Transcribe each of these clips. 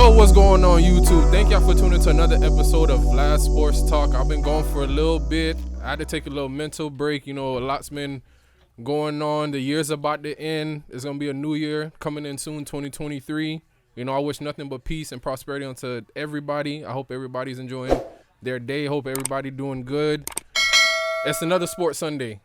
Yo, what's going on YouTube? Thank y'all for tuning to another episode of Vlad Sports Talk. I've been gone for a little bit. I had to take a little mental break. You know, a lot's been going on. The year's about to end. It's going to be a new year coming in soon, 2023. You know, I wish nothing but peace and prosperity unto everybody. I hope everybody's enjoying their day. Hope everybody doing good. It's another Sports Sunday.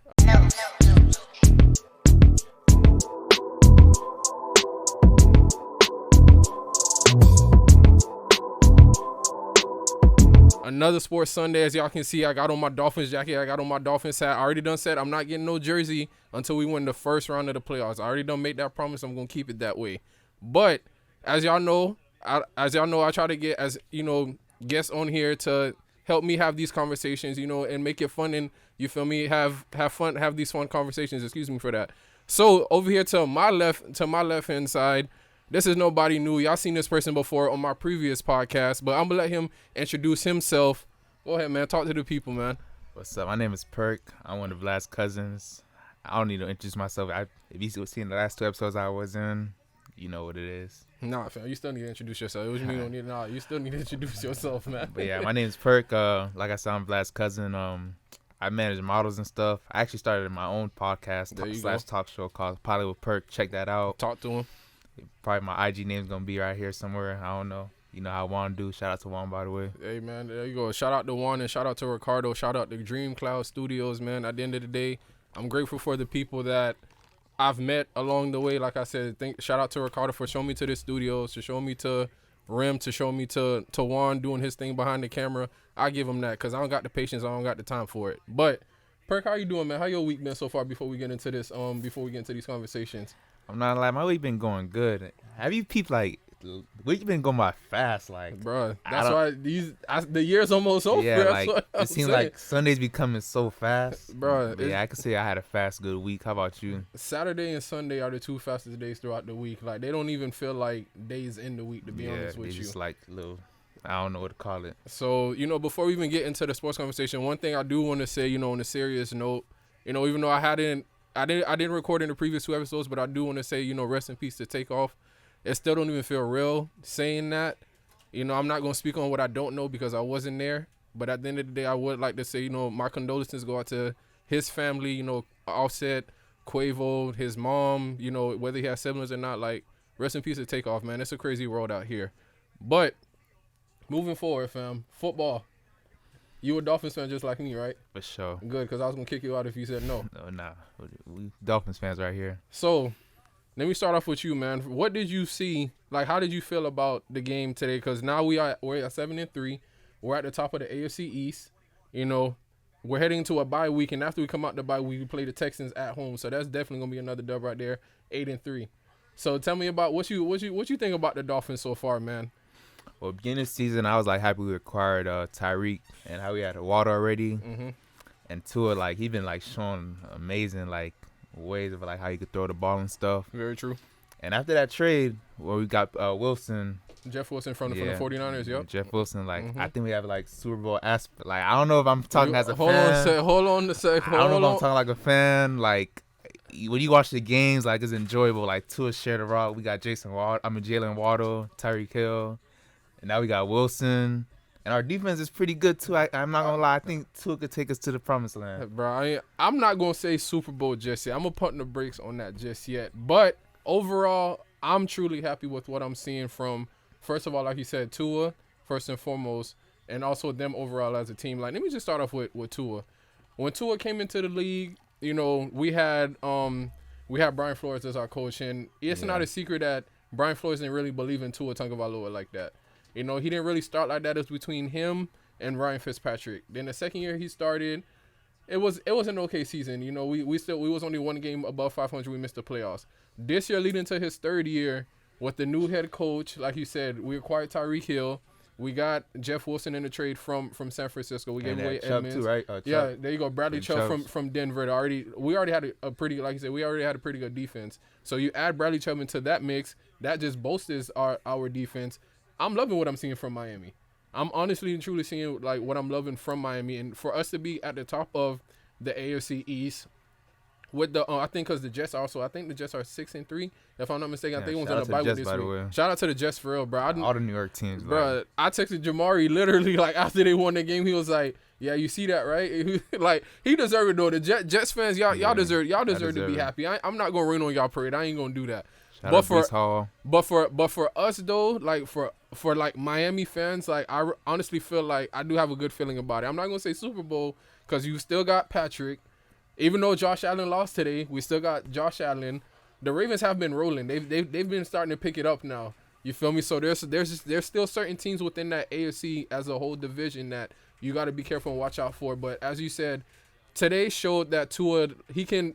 Another Sports Sunday. As y'all can see, I got on my Dolphins jacket. I got on my Dolphins hat. I already done said I'm not getting no jersey until we win the first round of the playoffs. I already done made that promise. I'm going to keep it that way. But as y'all know, I try to get, as you know, guests on here to help me have these conversations, you know, and make it fun, and you feel me, have fun, have these fun conversations. Excuse me for that. So over here to my left hand side, this is nobody new. Y'all seen this person before on my previous podcast, but I'm going to let him introduce himself. Go ahead, man. Talk to the people, man. What's up? My name is Perk. I'm one of Vlad's cousins. I don't need to introduce myself. If you seen the last two episodes I was in, you know what it is. Nah, fam. You still need to introduce yourself. What you mean you don't need? Nah, you still need to introduce yourself, man. But yeah, my name is Perk. Like I said, I'm Vlad's cousin. I manage models and stuff. I actually started my own podcast / talk show called Pilot with Perk. Check that out. Talk to him. Probably my IG name's gonna be right here somewhere. I don't know. You know how Juan do. Shout out to Juan, by the way. Hey, man, there you go. Shout out to Juan and shout out to Ricardo. Shout out to Dream Cloud Studios, man. At the end of the day, I'm grateful for the people that I've met along the way. Like I said, shout out to Ricardo for showing me to the studios, to show me to Rim, to show me to Juan doing his thing behind the camera. I give him that because I don't got the patience. I don't got the time for it. But, Perk, how you doing, man? How your week been so far before we get into this? Before we get into these conversations? I'm not lying. My week been going good. Have you peeped, like, the week been going by fast, like, bro? That's why the year's almost over. Yeah, like it seems like Sundays be coming so fast, bro. Yeah, I can say I had a fast, good week. How about you? Saturday and Sunday are the two fastest days throughout the week. Like, they don't even feel like days in the week, to be honest with you. Just like little, I don't know what to call it. So, you know, before we even get into the sports conversation, one thing I do want to say, you know, on a serious note, you know, even though I didn't record in the previous two episodes, but I do want to say, you know, rest in peace to Takeoff. It still don't even feel real saying that. You know, I'm not going to speak on what I don't know because I wasn't there. But at the end of the day, I would like to say, you know, my condolences go out to his family, you know, Offset, Quavo, his mom, you know, whether he has siblings or not. Like, rest in peace to Takeoff, man. It's a crazy world out here. But moving forward, fam, football. You a Dolphins fan just like me, right? For sure. Good, because I was going to kick you out if you said no. No, nah. We Dolphins fans right here. So, let me start off with you, man. What did you see? Like, how did you feel about the game today? Because now we're at 7-3. We're at the top of the AFC East. You know, we're heading to a bye week, and after we come out the bye week, we play the Texans at home. So that's definitely going to be another dub right there, 8-3. So tell me about what you think about the Dolphins so far, man. Well, beginning of the season, I was like happy we acquired Tyreek and how we had Water already. Mm-hmm. And Tua, like, he been like showing amazing like ways of like how you could throw the ball and stuff. Very true. And after that trade, where we got Wilson, Jeff Wilson from the 49ers, yep. Jeff Wilson, like, I think we have like Super Bowl aspect. Like, I don't know if I'm talking as a fan. Hold on a sec. I don't know if I'm talking like a fan. Like, when you watch the games, like, it's enjoyable. Like, Tua shared the rock. We got Jalen Waddle, Tyreek Hill. And now we got Wilson. And our defense is pretty good, too. I'm not going to lie. I think Tua could take us to the promised land. Bro, I'm not going to say Super Bowl just yet. I'm going to put the brakes on that just yet. But overall, I'm truly happy with what I'm seeing from, first of all, like you said, Tua, first and foremost, and also them overall as a team. Like, let me just start off with Tua. When Tua came into the league, you know, we had Brian Flores as our coach. And it's not a secret that Brian Flores didn't really believe in Tua Tagovailoa like that. You know, he didn't really start like that. It was between him and Ryan Fitzpatrick. Then the second year he started, it was an okay season. You know, we was only one game above 500. We missed the playoffs. This year, leading to his third year with the new head coach, like you said, we acquired Tyreek Hill. We got Jeff Wilson in the trade from San Francisco. We gave away Edmonds. Too, right? Yeah, there you go. Bradley Chubb from Denver. We already had a pretty, like you said, we already had a pretty good defense. So you add Bradley Chubb into that mix, that just bolsters our defense. I'm loving what I'm seeing from Miami. I'm honestly and truly seeing like what I'm loving from Miami. And for us to be at the top of the AFC East with the I think because the Jets also I think the Jets are 6-3 if I'm not mistaken. I Yeah, think it was shout on out a to bye the week Jets, this by the week. way. Shout out to the Jets for real, bro. All the New York teams, Bro, I texted Jamari literally like after they won the game. He was like, "Yeah, you see that, right?" Like he deserved it though. The Jets fans, y'all deserve to be it. happy. I'm not gonna rain on y'all parade. I ain't gonna do that. Shout out Brees Hall. But for us though, like for like Miami fans, like honestly feel like I do have a good feeling about it. I'm not gonna say Super Bowl because you still got Patrick. Even though Josh Allen lost today, we still got Josh Allen. The Ravens have been rolling. They've been starting to pick it up now. You feel me? So there's still certain teams within that AFC as a whole division that you got to be careful and watch out for. But as you said, today showed that Tua he can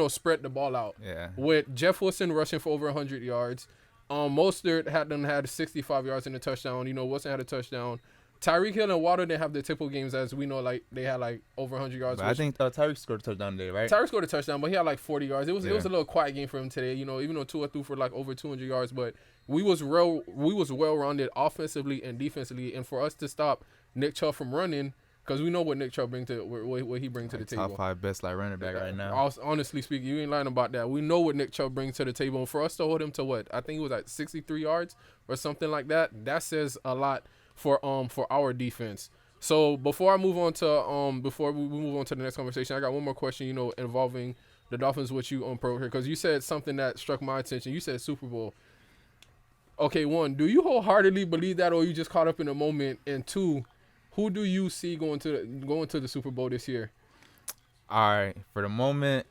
spread the ball out. Yeah. With Jeff Wilson rushing for over 100 yards, Mostert had 65 yards in a touchdown. Wilson had a touchdown. Tyreek Hill and Waddle didn't have their typical games as we know, like they had like over 100 yards. But I think Tyreek scored a touchdown today, right? Tyreek scored a touchdown, but he had like 40 yards. It was a little quiet game for him today, even though Tua threw for like over 200 yards. But we was well-rounded offensively and defensively, and for us to stop Nick Chubb from running, because we know what Nick Chubb brings to what he brings to the table. Top 5 best running back right now. Honestly speaking, you ain't lying about that. We know what Nick Chubb brings to the table, and for us to hold him to what I think it was like 63 yards or something like that, that says a lot for our defense. So before we move on to the next conversation, I got one more question, involving the Dolphins with you on Perk here, because you said something that struck my attention. You said Super Bowl. Okay, one, do you wholeheartedly believe that, or you just caught up in the moment? And two, who do you see going to the Super Bowl this year? All right, for the moment,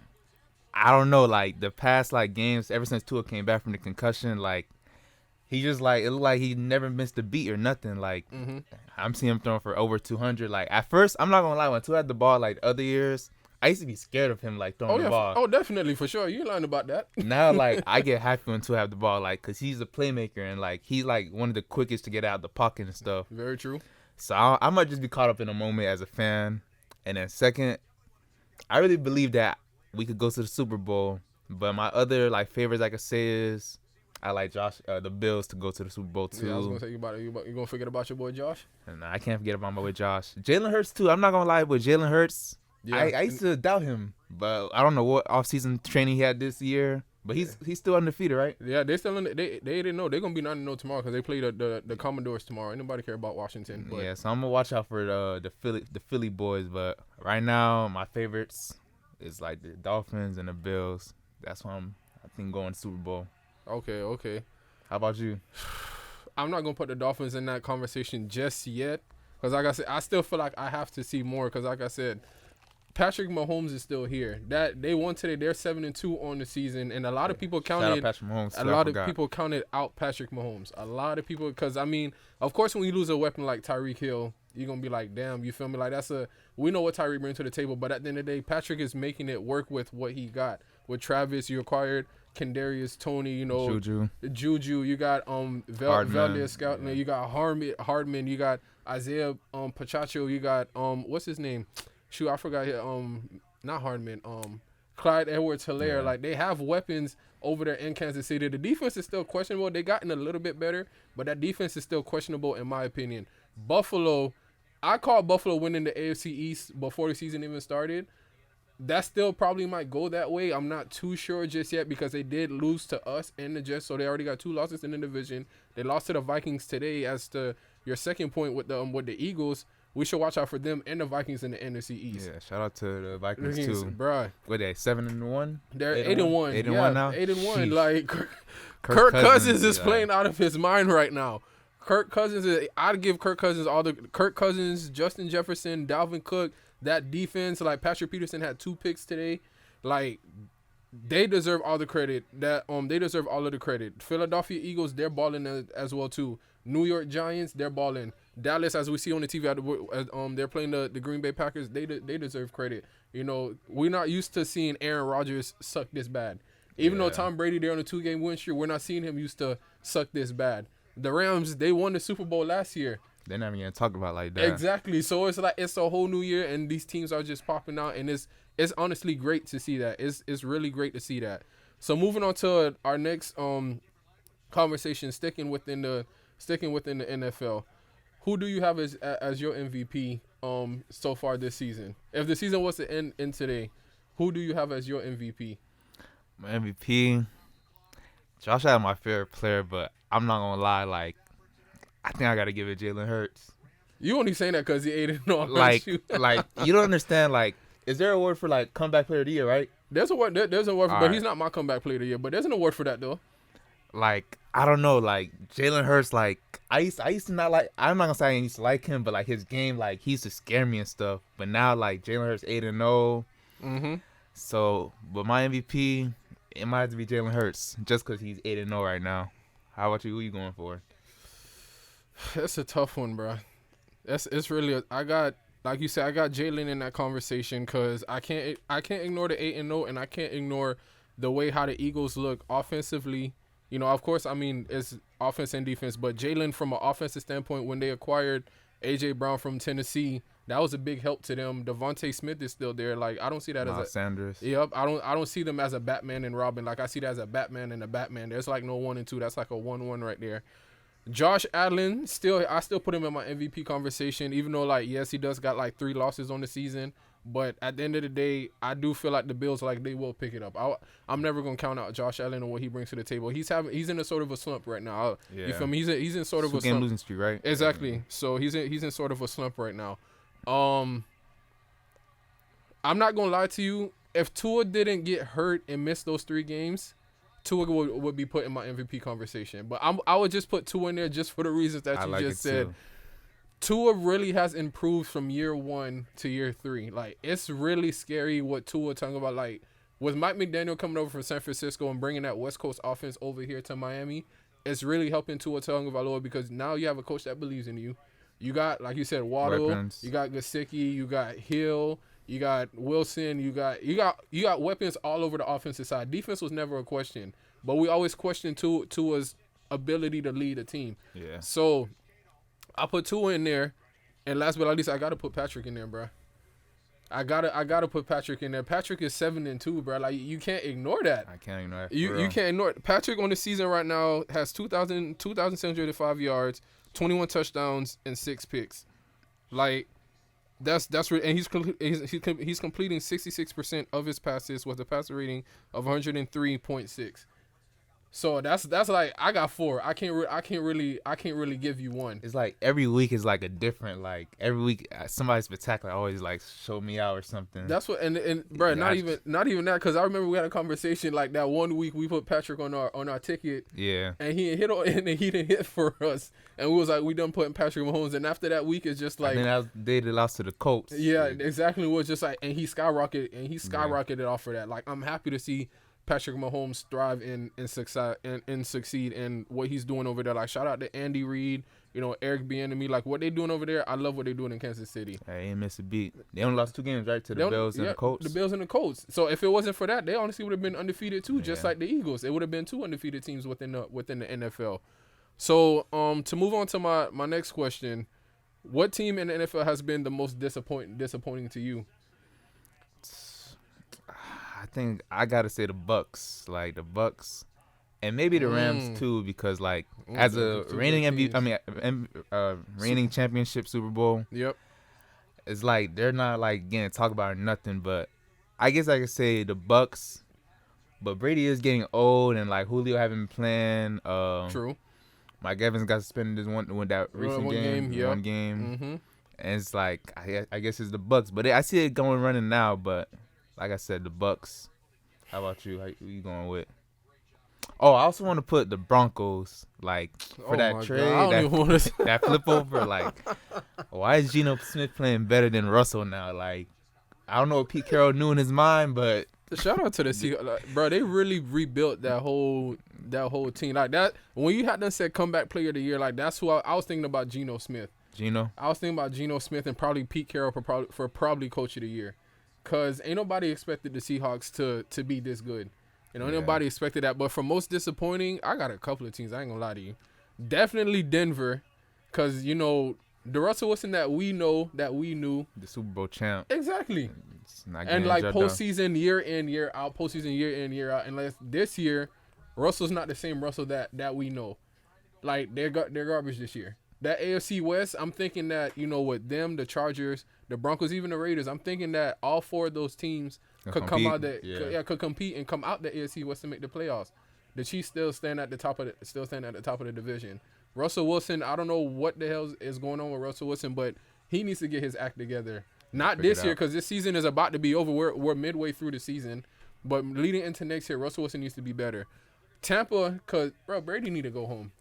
I don't know. Like the past games, ever since Tua came back from the concussion, he just it looked like he never missed a beat or nothing. I'm seeing him throwing for over 200. Like at first, I'm not gonna lie, when Tua had the ball other years, I used to be scared of him throwing the ball. Oh, definitely, for sure. You ain't lying about that. Now I get happy when Tua have the ball, cause he's a playmaker and he's one of the quickest to get out of the pocket and stuff. Very true. So I might just be caught up in a moment as a fan. And then second, I really believe that we could go to the Super Bowl. But my other favorites I could say is I like the Bills to go to the Super Bowl too. Yeah, I was gonna say you gonna forget about your boy Josh? And I can't forget about my boy Josh. Jalen Hurts too. I'm not gonna lie, with Jalen Hurts, yeah, I used to doubt him, but I don't know what offseason training he had this year. But he's still undefeated, right? Yeah, they still they didn't know they're gonna be 9-0 tomorrow because they play the Commodores tomorrow. Ain't nobody care about Washington. But. Yeah, so I'm gonna watch out for the Philly boys. But right now, my favorites is the Dolphins and the Bills. That's why I think going Super Bowl. Okay. How about you? I'm not gonna put the Dolphins in that conversation just yet because, like I said, I still feel like I have to see more because, like I said, Patrick Mahomes is still here. That they won today. They're 7-2 on the season, and a lot of people counted. Patrick Mahomes. A lot of people counted out Patrick Mahomes. A lot of people, because of course, when you lose a weapon like Tyreek Hill, you're gonna be like, damn, you feel me? We know what Tyreek brings to the table, but at the end of the day, Patrick is making it work with what he got. With Travis, you acquired Kadarius Toney, Juju. You got Valdez Scouting. You got Hardman. You got Isaiah Pacheco. You got what's his name? Shoot, I forgot. Not Hardman. Clyde Edwards-Helaire. Yeah. They have weapons over there in Kansas City. The defense is still questionable. They gotten a little bit better, but that defense is still questionable in my opinion. Buffalo, I called Buffalo winning the AFC East before the season even started. That still probably might go that way. I'm not too sure just yet because they did lose to us and the Jets, so they already got 2 losses in the division. They lost to the Vikings today. As to your second point with the Eagles, we should watch out for them and the Vikings in the NFC East. Yeah, shout out to the Vikings too, bruh. What they 7-1? They're 8-1. 8-1 now. 8-1. Kirk Cousins is playing out of his mind right now. I'd give Kirk Cousins Kirk Cousins, Justin Jefferson, Dalvin Cook. That defense, Patrick Peterson had 2 picks today. They deserve all the credit. They deserve all of the credit. Philadelphia Eagles, they're balling as well too. New York Giants, they're balling. Dallas, as we see on the TV, they're playing the Green Bay Packers. They deserve credit. We're not used to seeing Aaron Rodgers suck this bad. Even though Tom Brady, they're on a 2-game win streak, we're not seeing him used to suck this bad. The Rams, they won the Super Bowl last year. They're not even gonna talk about like that. Exactly. So it's a whole new year, and these teams are just popping out, and it's honestly great to see that. It's really great to see that. So moving on to our next conversation, sticking within the NFL. Who do you have as your MVP so far this season? If the season was to end today, Who do you have as your MVP? My MVP, Josh Allen, my favorite player, but I'm not gonna lie. Like, I think I gotta give it Jalen Hurts. You only saying that because he ate it all. Like you don't understand. Like, is there a word for like comeback player of the year, right? There's a word. There's a word, for, All but right. he's not my comeback player of the year. But there's an award for that though. Like, I don't know. Like Jalen Hurts. Like I used to not like. I'm not gonna say I used to like him, but like his game, like he used to scare me and stuff. But now like Jalen Hurts 8-0. Mm-hmm. So, but my MVP, it might have to be Jalen Hurts, just because he's 8-0 right now. How about you? Who you going for? That's a tough one, bro. It's really. I got, like you said, I got Jalen in that conversation because I can't ignore the 8-0, and I can't ignore the way how the Eagles look offensively. You know, of course, I mean it's offense and defense, but Jalen from an offensive standpoint, when they acquired AJ Brown from Tennessee, that was a big help to them. Devontae Smith is still there. Like I don't see that as a Sanders. Yep, I don't see them as a Batman and Robin. Like I see that as a Batman and a Batman. There's like no 1 and 2. That's like a 1-1 right there. Josh Allen, I still put him in my MVP conversation, even though like yes he does got like 3 losses on the season, but at the end of the day I do feel like the Bills like they will pick it up. I'm never gonna count out Josh Allen and what he brings to the table. He's in a sort of a slump right now. Yeah. You feel me? He's in sort of a Game slump. losing streak, right? Exactly. So he's in sort of a slump right now. I'm not gonna lie to you. If Tua didn't get hurt and miss those 3 games, Tua would be put in my MVP conversation. But I would just put Tua in there just for the reasons that you just said. Too. Tua really has improved from year 1 to year 3. Like, it's really scary what Tua talking about. Like, with Mike McDaniel coming over from San Francisco and bringing that West Coast offense over here to Miami, it's really helping Tua Tagovailoa because now you have a coach that believes in you. You got, like you said, Waddle. Weapons. You got Gesicki. You got Hill. You got Wilson. You got weapons all over the offensive side. Defense was never a question, but we always questioned Tua's ability to lead a team. Yeah. So I put Tua in there, and last but not least, I gotta put Patrick in there, bro. I gotta put Patrick in there. Patrick is 7-2, bro. Like you can't ignore that. I can't ignore that. You can't ignore it. Patrick on the season right now has 2,705 yards, 21 touchdowns, and 6 picks. Like that's and he's completing 66% of his passes with a passer rating of 103.6. So that's like I got 4. I can't really give you one. It's like every week is like a different, like every week somebody spectacular always like show me out or something. That's what and bro, not even that, because I remember we had a conversation like that one week we put Patrick on our ticket. Yeah. And he didn't hit for us, and we was like we done putting Patrick Mahomes, and after that week it's just like and then they lost to the Colts. Yeah, exactly. It was just like, and he skyrocketed off of that. Like I'm happy to see Patrick Mahomes thrive and succeed in what he's doing over there. Like shout out to Andy Reid, Eric Bieniemy. Like what they doing over there, I love what they doing in Kansas City. I ain't miss a beat. They only lost 2 games, right, to the Bills and the Colts. The Bills and the Colts. So if it wasn't for that, they honestly would have been undefeated too, just like the Eagles. It would have been 2 undefeated teams within the NFL. So to move on to my next question, what team in the NFL has been the most disappointing to you? I think I gotta say the Bucks, like the Bucks, and maybe the Rams too, because like as a reigning reigning championship Super Bowl, yep, it's like they're not like getting talked about or nothing. But I guess I could say the Bucks, but Brady is getting old, and like Julio haven't been playing. True. Mike Evans got suspended this one recent game. One game, mm-hmm. and it's like I guess it's the Bucks, but I see it going running now, but. Like I said, the Bucks. How about you? Who you going with? Oh, I also want to put the Broncos, like, for that trade, that flip over. Like, why is Geno Smith playing better than Russell now? Like, I don't know what Pete Carroll knew in his mind, but shout out to the Seahawks, like, bro. They really rebuilt that whole team. Like that, when you had them said comeback player of the year, like that's who I was thinking about. Geno Smith. I was thinking about Geno Smith and probably Pete Carroll for probably coach of the year. Because ain't nobody expected the Seahawks to be this good. Ain't nobody expected that. But for most disappointing, I got a couple of teams. I ain't going to lie to you. Definitely Denver. Because, the Russell Wilson that we knew. The Super Bowl champ. Exactly. And like postseason year in, year out. Postseason year in, year out. Unless this year, Russell's not the same Russell that we know. Like, they're garbage this year. That AFC West, I'm thinking that, with them, the Chargers, the Broncos, even the Raiders, I'm thinking that all 4 of those teams could come out the Yeah. could compete and come out the AFC West to make the playoffs. The Chiefs still stand at the top of the division. Russell Wilson, I don't know what the hell is going on with Russell Wilson, but he needs to get his act together. Not Figure this it year out. because this season is about to be over. We're midway through the season, but leading into next year, Russell Wilson needs to be better. Tampa, cause bro, Brady need to go home.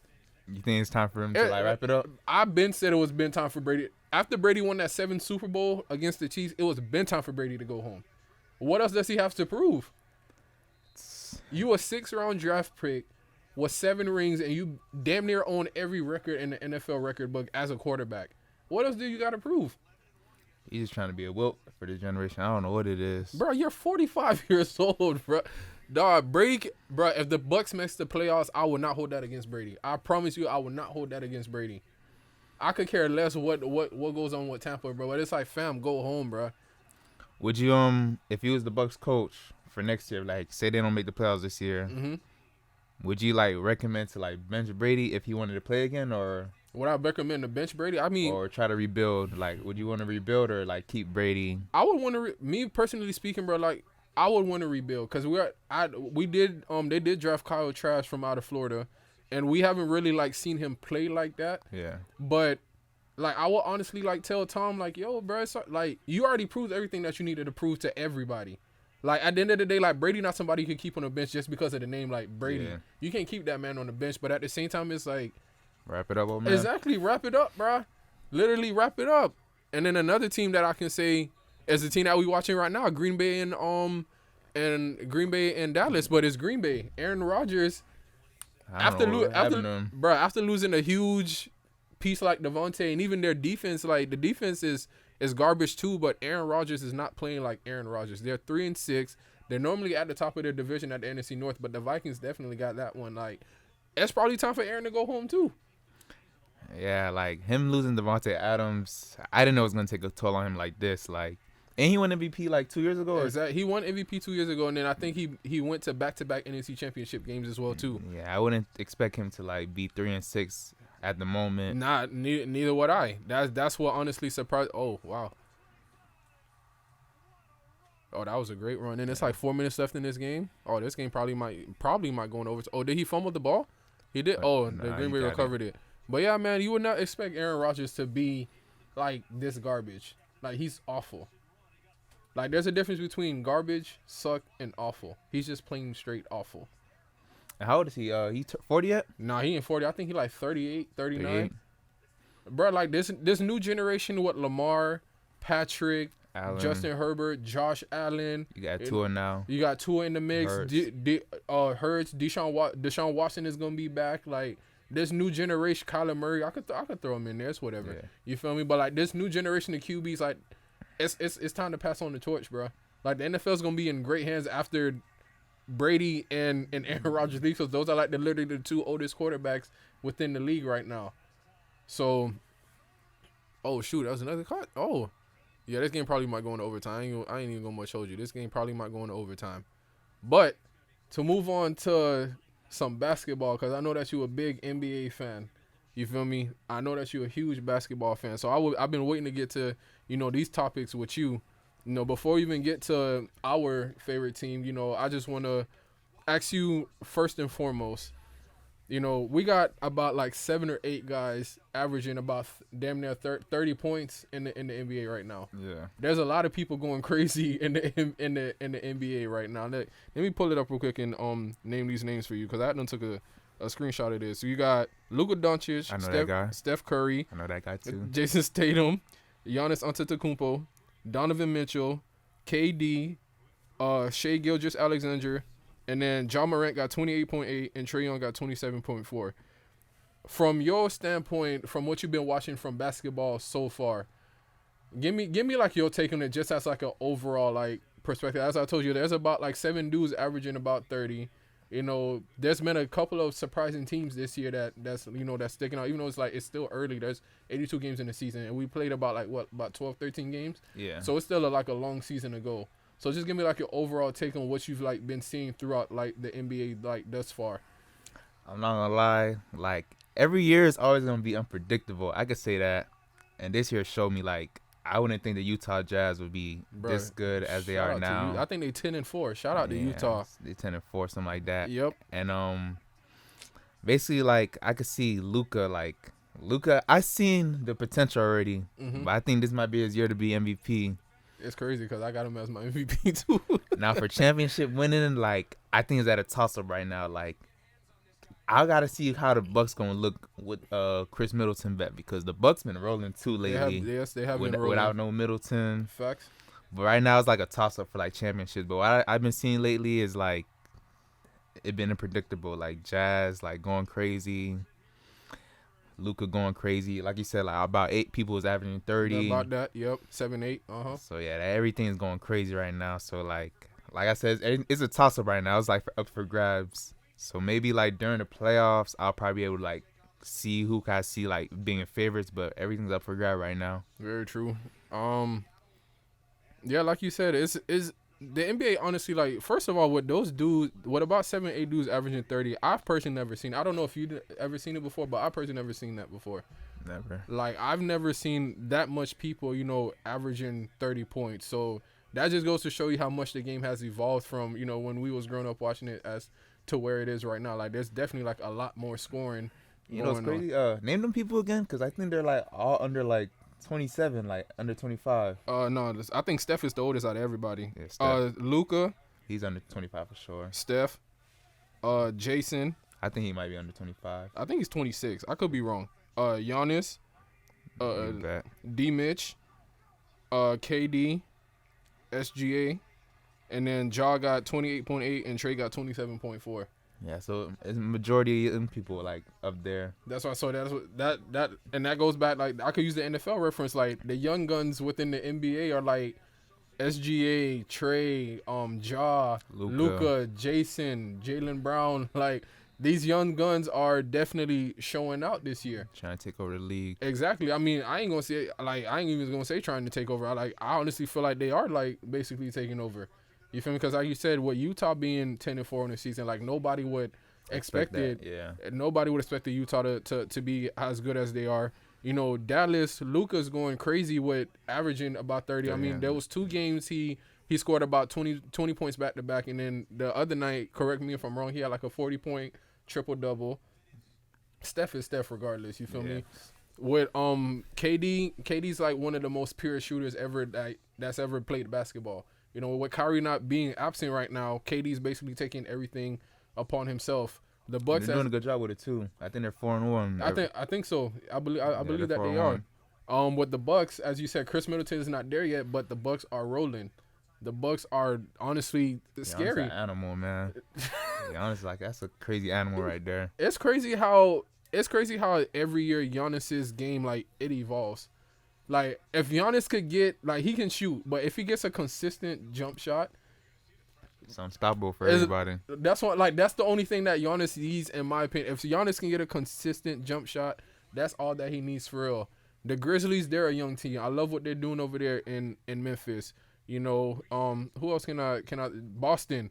You think it's time for him to like wrap it up? I've been said it was been time for Brady. After Brady won that 7th Super Bowl against the Chiefs, it was been time for Brady to go home. What else does he have to prove? You a 6th-round draft pick with 7 rings, and you damn near own every record in the NFL record book as a quarterback. What else do you got to prove? He's just trying to be a Wilt for this generation. I don't know what it is. Bro, you're 45 years old, bro. Dog, Brady, bro, if the Bucks makes the playoffs, I will not hold that against Brady. I promise you, I will not hold that against Brady. I could care less what goes on with Tampa, bro. But it's like, fam, go home, bro. Would you if you was the Bucks coach for next year, like say they don't make the playoffs this year, would you like recommend to like bench Brady if he wanted to play again, or would I recommend to bench Brady? I mean, or try to rebuild? Like, would you want to rebuild or like keep Brady? I would want to. Me personally speaking, bro, like I would want to rebuild because they did draft Kyle Trask from out of Florida, and we haven't really like seen him play like that. Yeah. But like I will honestly like tell Tom like, yo, bro, it's like you already proved everything that you needed to prove to everybody. Like at the end of the day, like Brady not somebody you can keep on the bench just because of the name like Brady. Yeah. You can't keep that man on the bench, but at the same time, it's like Wrap it up, old man. exactly wrap it up, bro. Literally wrap it up. And then another team that I can say is the team that we watching right now, Green Bay and Dallas, but it's Green Bay. Aaron Rodgers after losing a huge piece like Devontae and even their defense, like the defense is garbage too, but Aaron Rodgers is not playing like Aaron Rodgers. They're 3-6. They're normally at the top of their division at the NFC North, but the Vikings definitely got that one. Like it's probably time for Aaron to go home too. Yeah, like him losing Devontae Adams, I didn't know it was gonna take a toll on him like this. Like, and he won MVP like 2 years ago. Exactly. He won MVP 2 years ago, and then I think he went to back-to-back NFC Championship games as well too. Yeah, I wouldn't expect him to like be 3-6 at the moment. Nah, neither would I. That's what honestly surprised. Oh wow. Oh, that was a great run, and it's like 4 minutes left in this game. Oh, this game probably might go in over. Oh, did he fumble the ball? He did. Oh, the Green Bay recovered it. But yeah, man, you would not expect Aaron Rodgers to be like this garbage. Like he's awful. Like there's a difference between garbage, suck, and awful. He's just plain straight awful. And how old is he? He 40 yet? Nah, he ain't 40. I think he like 38, 39. 38? Bro, like this new generation with Lamar, Patrick, Allen. Justin Herbert, Josh Allen. You got Tua now. You got Tua in the mix. Hurts. Hurts. Deshaun Watson is gonna be back. Like this new generation, Kyler Murray. I could throw him in there. It's whatever. Yeah. You feel me? But like this new generation of QBs, like it's time to pass on the torch, bro. Like the NFL's gonna be in great hands after Brady and Aaron Rodgers leave. So those are like literally the 2 oldest quarterbacks within the league right now. So, oh shoot, that was another cut. Oh. Yeah, this game probably might go into overtime. I ain't even gonna much hold you. This game probably might go into overtime. But to move on to some basketball, because I know that you're a big NBA fan. You feel me? I know that you're a huge basketball fan. So I've been waiting to get to, these topics with you. Before we even get to our favorite team, I just want to ask you first and foremost, we got about like 7 or 8 guys averaging about damn near 30 points in the NBA right now. Yeah. There's a lot of people going crazy in the NBA right now. Let me pull it up real quick and name these names for you because I done took a screenshot of this. So you got Luka Doncic, I know that guy. Steph Curry, I know that guy too. Jason Tatum, Giannis Antetokounmpo, Donovan Mitchell, KD, Shai Gilgeous-Alexander, and then John Morant got 28.8 and Trae Young got 27.4. From your standpoint, from what you've been watching from basketball so far, give me like your take on it just as like an overall like perspective. As I told you, there's about like 7 dudes averaging about 30. There's been a couple of surprising teams this year that's sticking out. Even though it's still early. There's 82 games in the season, and we played about 12, 13 games. Yeah. So it's still a long season to go. So just give me like your overall take on what you've like been seeing throughout like the NBA like thus far. I'm not gonna lie, like every year is always gonna be unpredictable. I could say that, and this year showed me like I wouldn't think the Utah Jazz would be Bruh, this good as they shout are out to you. now. I think they 10-4. Shout out to Utah. They 10-4, something like that. Yep. And basically, like, I could see Luka. Like, Luka, I seen the potential already, Mm-hmm. but I think this might be his year to be MVP. It's crazy because I got him as my MVP too. Now for championship winning, like, I think it's at a toss up right now. Like, I gotta see how the Bucks gonna look with Chris Middleton back, because the Bucks been rolling too lately. They have been rolling. Without no Middleton. Facts. But right now it's like a toss up for like championships. But what I've been seeing lately is like it been unpredictable. Like Jazz like going crazy, Luka going crazy. Like you said, like about 8 people is averaging 30. About that. Yep. 7-8. So yeah, everything is going crazy right now. So like I said, it's a toss up right now. It's like up for grabs. So maybe like during the playoffs, I'll probably be able to like see who can I see like being favorites. But everything's up for grab right now. Very true. Yeah, like you said, is the NBA honestly, like, first of all, with those dudes, with about 7-8 dudes averaging 30, I've personally never seen. I don't know if you ever seen it before, but I've personally never seen that before. Never. Like, I've never seen that much people, averaging 30 points. So that just goes to show you how much the game has evolved from, when we was growing up watching it as to where it is right now. Like, there's definitely like a lot more scoring. You know, it's crazy. Name them people again, because I think they're like all under like 27, like under 25. No, I think Steph is the oldest out of everybody. Yeah, Steph. Luka. He's under 25 for sure. Steph. Jason. I think he might be under 25. I think he's 26. I could be wrong. Giannis. D. Mitch. KD. SGA. And then Ja got 28.8 and Trey got 27.4. Yeah, so it's majority of them people like up there. That's why. So that goes back. Like, I could use the NFL reference. Like, the young guns within the NBA are like SGA, Trey, Ja, Luka, Jason, Jaylen Brown. Like, these young guns are definitely showing out this year. Trying to take over the league. Exactly. I mean, I ain't even gonna say trying to take over. I honestly feel like they are like basically taking over. You feel me? Because like you said, with Utah being 10-4 in the season, like nobody would expect it. Yeah. Nobody would expect the Utah to be as good as they are. Dallas, Luka's going crazy with averaging about 30. I mean, there was 2 games he scored about 20 points back to back, and then the other night, correct me if I'm wrong, he had like a 40-point triple double. Steph is Steph regardless. You feel me? With KD's like one of the most pure shooters ever that's ever played basketball. With Kyrie not being absent right now, KD's basically taking everything upon himself. The Bucks they're doing a good job with it too. I think they're 4-1. I think so. I believe that they are. With the Bucks, as you said, Chris Middleton is not there yet, but the Bucks are rolling. The Bucks are honestly scary. Giannis an animal, man. Giannis, like, that's a crazy animal right there. It's crazy how every year Giannis's game, like, it evolves. Like, if Giannis could get, like, he can shoot, but if he gets a consistent jump shot, it's unstoppable for everybody. That's the only thing that Giannis needs, in my opinion. If Giannis can get a consistent jump shot, that's all that he needs for real. The Grizzlies, they're a young team. I love what they're doing over there in Memphis. Who else can I Boston.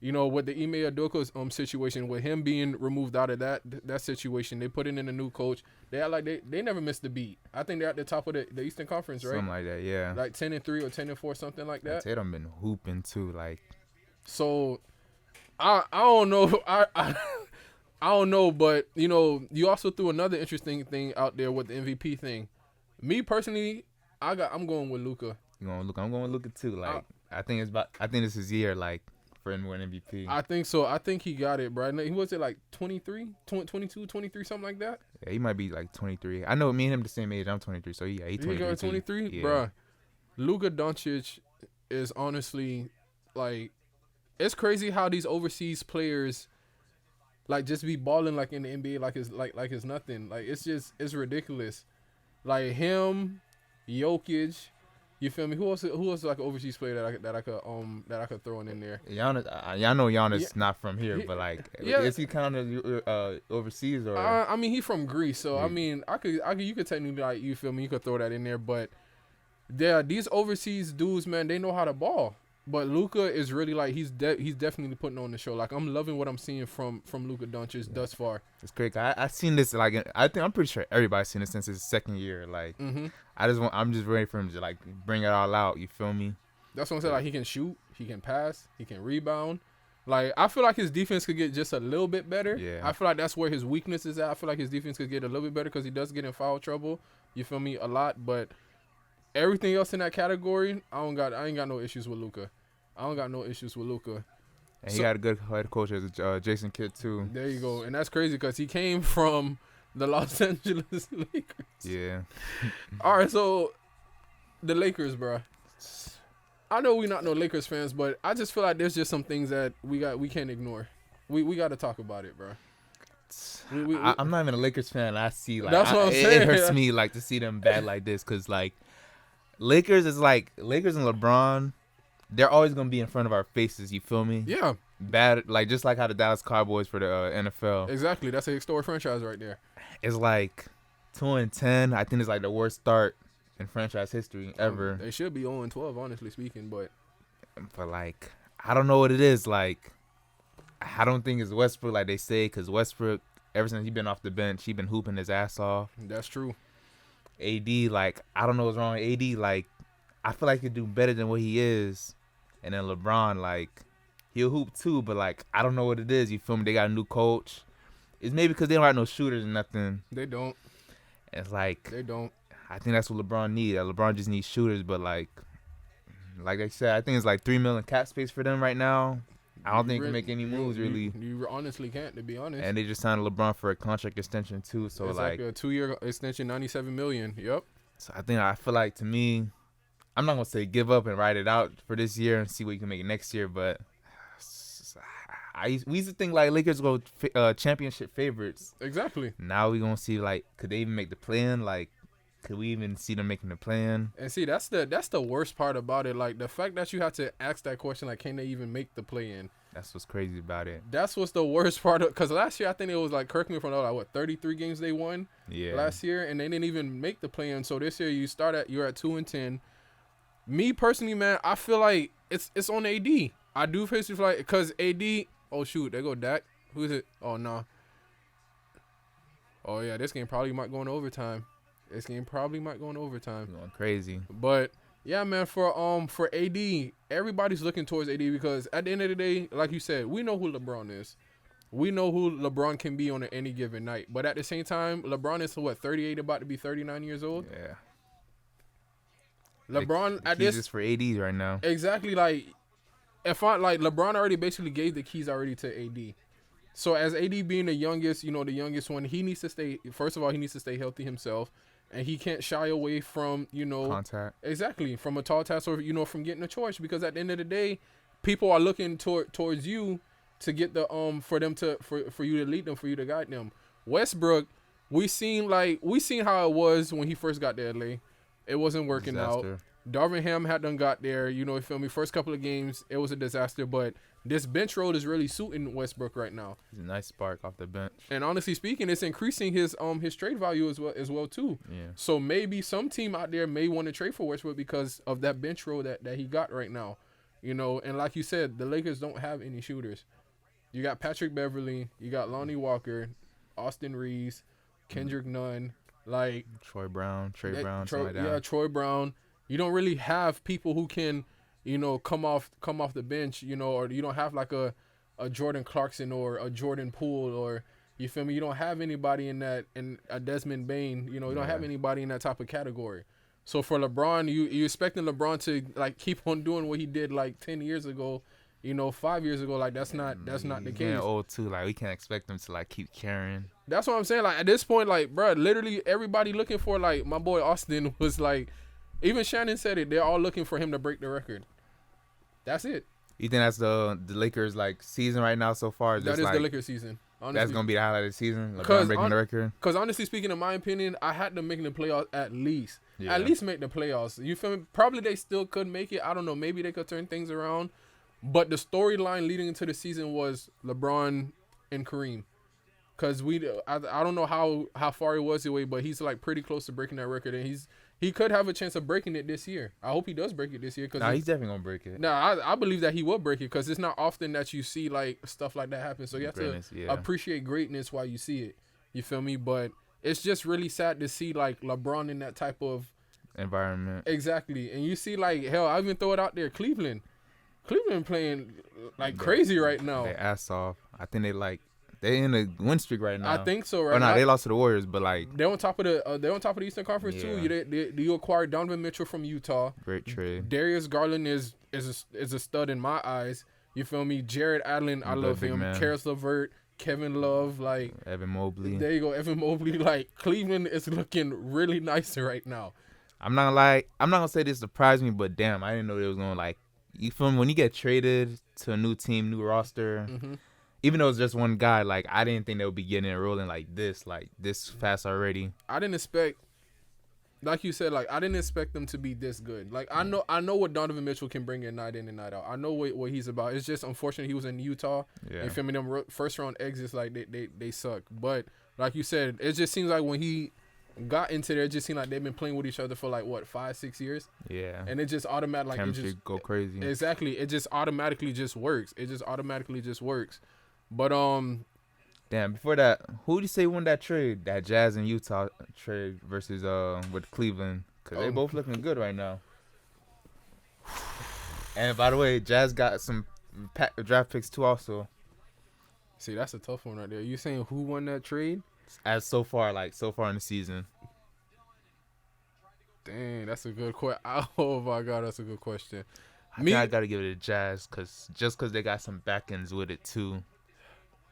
With the Ime Udoka's situation, with him being removed out of that situation, they put in a new coach. They are like they never missed the beat. I think they're at the top of the Eastern Conference, right? Something like that, yeah. Like 10-3 or 10-4, something like that. Tatum been hooping too, like. So, I don't know. I don't know, but you also threw another interesting thing out there with the MVP thing. Me personally, I'm going with Luka. You going Luka? I'm going with Luka too. Like, I think this is year, like, for him to win MVP. I think so. I think he got it, bro. He was it like 23, 22, 23, something like that. Yeah, he might be like 23. I know me and him the same age. I'm 23, so yeah, he's 23. He got 23, yeah. Bro. Luka Doncic is honestly like, it's crazy how these overseas players like just be balling like in the NBA like it's nothing. Like, it's ridiculous. Like him, Jokic. You feel me? Who else like an overseas player that I could throw in there? Giannis, y'all know Giannis not from here, but like, is he kind of overseas or? I mean, he from Greece, so I mean, you could technically, like, you feel me? You could throw that in there, but these overseas dudes, man, they know how to ball. But Luka is really like he's definitely putting on the show. Like I'm loving what I'm seeing from Luka Doncic thus far. It's great. I seen this like I'm pretty sure everybody's seen it since his second year. Like I'm just ready for him to like bring it all out. You feel me? That's what I'm saying. Like he can shoot, he can pass, he can rebound. Like I feel like his defense could get just a little bit better. Yeah. I feel like that's where his weakness is at. I feel like his defense could get a little bit better because he does get in foul trouble. You feel me? A lot, but everything else in that category, I ain't got no issues with Luka. I don't got no issues with Luka. And he got a good head coach as Jason Kidd too. There you go, and that's crazy because he came from the Los Angeles Lakers. Yeah. All right, so the Lakers, bro. I know we not no Lakers fans, but I just feel like there's just some things that we can't ignore. We got to talk about it, bro. I'm not even a Lakers fan. I see like that's what I'm saying. It hurts me like to see them bad like this because like Lakers and LeBron. They're always gonna be in front of our faces. You feel me? Yeah. Bad, like just like how the Dallas Cowboys for the NFL. Exactly. That's a historic franchise right there. It's like 2-10. I think it's like the worst start in franchise history ever. They should be 0-12, honestly speaking, but like I don't know what it is. Like I don't think it's Westbrook like they say, because Westbrook ever since he been off the bench, he been hooping his ass off. That's true. AD, like I don't know what's wrong with AD. Like I feel like he could do better than what he is. And then LeBron, like, he'll hoop too, but, like, I don't know what it is. You feel me? They got a new coach. It's maybe because they don't have no shooters or nothing. They don't. It's like... They don't. I think that's what LeBron needs. LeBron just needs shooters, but, like I said, I think it's like $3 million cap space for them right now. I don't think he can make any moves, really. You honestly can't, to be honest. And they just signed LeBron for a contract extension, too. So, it's like a 2-year extension, $97 million. Yep. So, I feel like, to me... I'm not going to say give up and ride it out for this year and see what you can make it next year, but we used to think, like, Lakers go championship favorites. Exactly. Now we're going to see, like, could they even make the plan? Like, could we even see them making the plan? And see, that's the worst part about it. Like, the fact that you have to ask that question, like, can they even make the play-in? That's what's crazy about it. That's what's the worst part of, because last year I think it was like, correct me if I'm wrong, like what, 33 games they won last year, and they didn't even make the play-in. So this year you're at 2-10. Me personally, man, I feel like it's on AD. I do face it like because AD. Oh shoot, there go Dak. Who is it? Oh no. Oh yeah, this game probably might go in overtime. Going crazy. But yeah, man, for AD, everybody's looking towards AD because at the end of the day, like you said, we know who LeBron is. We know who LeBron can be on any given night. But at the same time, LeBron is 38, about to be 39 years old. Yeah. LeBron the at keys this is for AD right now. Exactly, like if I like LeBron already basically gave the keys already to AD. So as AD being the youngest, the youngest one, he needs to stay. First of all, he needs to stay healthy himself, and he can't shy away from contact. Exactly, from a tall task or from getting a choice, because at the end of the day, people are looking towards you to get the for you to lead them, for you to guide them. Westbrook, we seen how it was when he first got to LA. It wasn't working out. Darvin Ham had done got there. You feel me? First couple of games, it was a disaster. But this bench road is really suiting Westbrook right now. He's a nice spark off the bench. And honestly speaking, it's increasing his trade value as well too. Yeah. So maybe some team out there may want to trade for Westbrook because of that bench road that he got right now. And like you said, the Lakers don't have any shooters. You got Patrick Beverly, you got Lonnie Walker, Austin Reeves, Kendrick Nunn. Like Troy Brown, something like that. Yeah, Troy Brown. You don't really have people who can, come off the bench, or you don't have like a Jordan Clarkson or a Jordan Poole, or you feel me? You don't have anybody in a Desmond Bain. You don't have anybody in that type of category. So for LeBron, you expecting LeBron to like keep on doing what he did like 10 years ago, 5 years ago. Like that's not the case. Old too. Like we can't expect them to like keep carrying. That's what I'm saying. Like at this point, like bro, literally everybody looking for like my boy Austin was like, even Shannon said it. They're all looking for him to break the record. That's it. You think that's the Lakers like season right now so far? That is the Lakers season. Honestly. That's gonna be the highlight of the season. LeBron breaking the record. Because honestly speaking, in my opinion, I had them making the playoffs at least. Yeah. At least make the playoffs. You feel me? Probably they still could make it. I don't know. Maybe they could turn things around. But the storyline leading into the season was LeBron and Kareem. Cause I don't know how far he was away, but he's like pretty close to breaking that record, and he could have a chance of breaking it this year. I hope he does break it this year. Cause he's definitely gonna break it. I believe that he will break it because it's not often that you see like stuff like that happen. So you have to appreciate greatness while you see it. You feel me? But it's just really sad to see like LeBron in that type of environment. Exactly, and you see like hell. I even throw it out there. Cleveland playing like crazy right now. They ass off. I think they in a win streak right now. I think so. Right or now, they lost to the Warriors, but like they're on top of the Eastern Conference too. You acquired Donovan Mitchell from Utah. Great trade. Darius Garland is a stud in my eyes. You feel me? Jared Allen, I love him. Karis LeVert, Kevin Love, like Evan Mobley. There you go, Evan Mobley. Like Cleveland is looking really nice right now. I'm not gonna lie. I'm not gonna say this surprised me, but damn, I didn't know they was gonna like. You feel me? When you get traded to a new team, new roster. Mm-hmm. Even though it's just one guy, like I didn't think they would be getting it rolling like this fast already. I didn't expect, like you said, like I didn't expect them to be this good. Like I know what Donovan Mitchell can bring in night and night out. I know what he's about. It's just unfortunate he was in Utah. Yeah. You feel me? Them first round exits, like they suck. But like you said, it just seems like when he got into there, it just seemed like they've been playing with each other for like what 5-6 years. Yeah. And it just automatically chemistry go crazy. Exactly. It just automatically just works. But damn, before that, who do you say won that trade? That Jazz and Utah trade versus with Cleveland, because they both looking good right now. And by the way, Jazz got some draft picks too also. See, that's a tough one right there. You saying who won that trade? As so far in the season. Dang, that's a good question. Oh my God, that's a good question. I gotta give it to Jazz because they got some back ends with it too.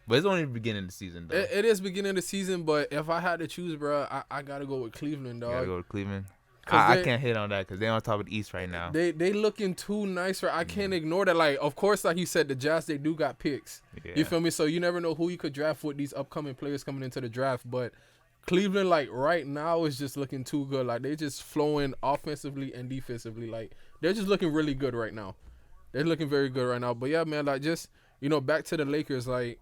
But it's only the beginning of the season, though. It is beginning of the season, but if I had to choose, bro, I gotta go with Cleveland, dog. You gotta go with Cleveland. I can't hit on that because they're on top of the East right now. They looking too nice. I can't ignore that. Like, of course, like you said, the Jazz, they do got picks. Yeah. You feel me? So you never know who you could draft with these upcoming players coming into the draft. But Cleveland, like right now, is just looking too good. Like they just flowing offensively and defensively. Like they're just looking really good right now. They're looking very good right now. But yeah, man, like just back to the Lakers, like.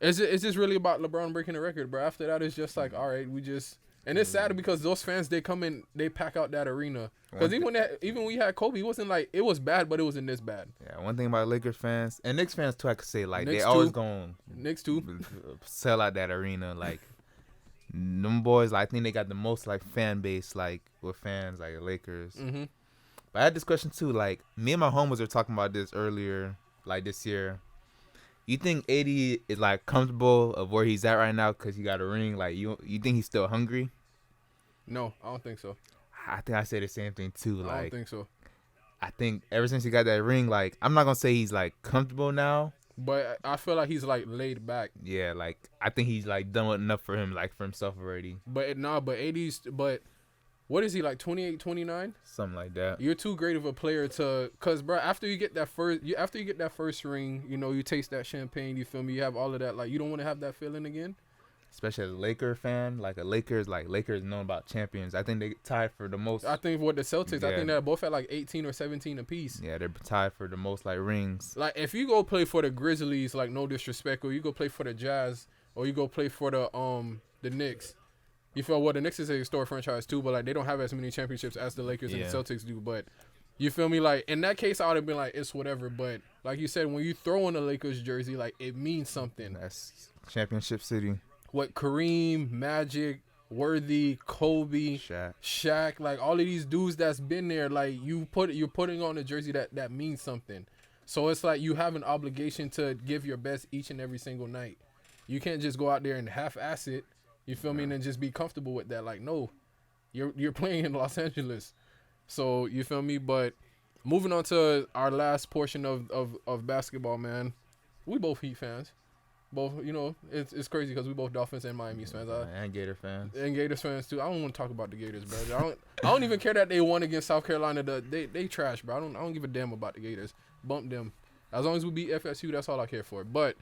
It's just really about LeBron breaking the record, bro. After that, it's just like, all right, and it's sad because those fans, they come in, they pack out that arena. Because even when we had Kobe, it wasn't like, it was bad, but it wasn't this bad. Yeah, one thing about Lakers fans, and Knicks fans too, I could say, like, Knicks they always going Knicks too sell out that arena. Like, them boys, like, I think they got the most, like, fan base, like, with fans, like, Lakers. Mm-hmm. But I had this question too, like, me and my homies were talking about this earlier, like, this year. You think AD is like comfortable of where he's at right now because he got a ring? Like you think he's still hungry? No, I don't think so. I think I say the same thing too. Like I don't think so. I think ever since he got that ring, like I'm not gonna say he's like comfortable now, but I feel like he's like laid back. Yeah, like I think he's like done enough for him, like for himself already. But what is he, like 28, 29? Something like that. You're too great of a player cause bro, after you get that first ring, you taste that champagne, you feel me? You have all of that, like you don't want to have that feeling again. Especially as a Laker fan, like Lakers know about champions. I think they tied for the most. I think with the Celtics, yeah. I think they're both at like 18 or 17 apiece. Yeah, they're tied for the most like rings. Like if you go play for the Grizzlies, like no disrespect, or you go play for the Jazz, or you go play for the Knicks. You feel the Knicks is a historic franchise too, but like they don't have as many championships as the Lakers and the Celtics do. But you feel me? Like in that case, I would have been like, it's whatever. But like you said, when you throw in a Lakers jersey, like it means something. That's championship city. What Kareem, Magic, Worthy, Kobe, Shaq, like all of these dudes that's been there, like you're putting on a jersey that means something. So it's like you have an obligation to give your best each and every single night. You can't just go out there and half-ass it. You feel me? And then just be comfortable with that. Like, no, you're playing in Los Angeles. So, you feel me? But moving on to our last portion of basketball, man. We both Heat fans. Both, it's crazy because we both Dolphins and Miami fans. And Gator fans. And Gators fans, too. I don't want to talk about the Gators, bro. I don't even care that they won against South Carolina. They trash, bro. I don't give a damn about the Gators. Bump them. As long as we beat FSU, that's all I care for. But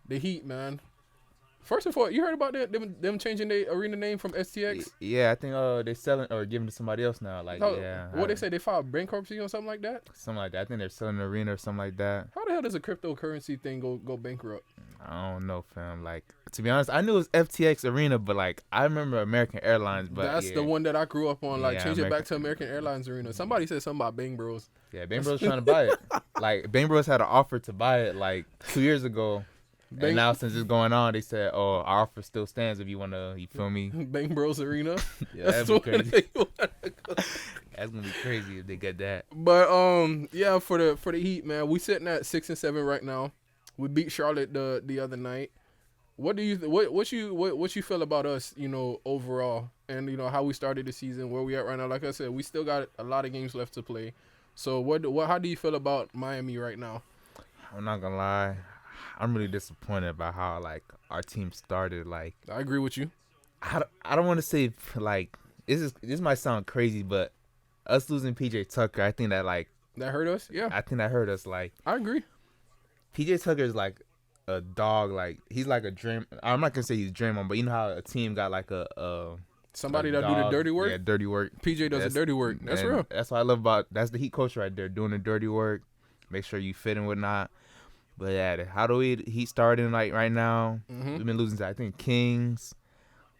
the Heat, man. First of all, you heard about them changing their arena name from STX? Yeah, I think they're selling or giving to somebody else now. Like, what they say, they filed bankruptcy or something like that? Something like that. I think they're selling the arena or something like that. How the hell does a cryptocurrency thing go bankrupt? I don't know, fam. Like, to be honest, I knew it was FTX Arena, but like I remember American Airlines. But That's yeah, the one that I grew up on. Like, yeah, change it back to American Airlines Arena. Somebody said something about Bang Bros. Yeah, Bang Bros trying to buy it. Like, Bang Bros had an offer to buy it like 2 years ago. Bang, And now since it's going on, they said, "Oh, our offer still stands if you wanna." You feel me? Bang Bros Arena. Yeah, That's that'd be the one crazy. that you wanna go. That's gonna be crazy if they get that. But yeah, for the Heat, man, we sitting at 6-7 right now. We beat Charlotte the other night. What do you what you feel about us? You know, overall, and you know how we started the season, where we at right now. Like I said, we still got a lot of games left to play. So what how do you feel about Miami right now? I'm not gonna lie. I'm really disappointed about how like our team started. Like, I agree with you. I don't want to say like this might sound crazy, but us losing PJ Tucker, I think that like That hurt us. Yeah, I think that hurt us. Like, I agree. PJ Tucker is like a dog. Like, he's like a dream. I'm not gonna say he's Draymond, but you know how a team got like Somebody a that do the dog? dirty work. Yeah, dirty work. PJ does the dirty work. That's and real. That's what I love about. That's the Heat coach right there, doing the dirty work. Make sure you fit and whatnot. But yeah, how do we Heat starting like right now? Mm-hmm. We've been losing to, I think, Kings.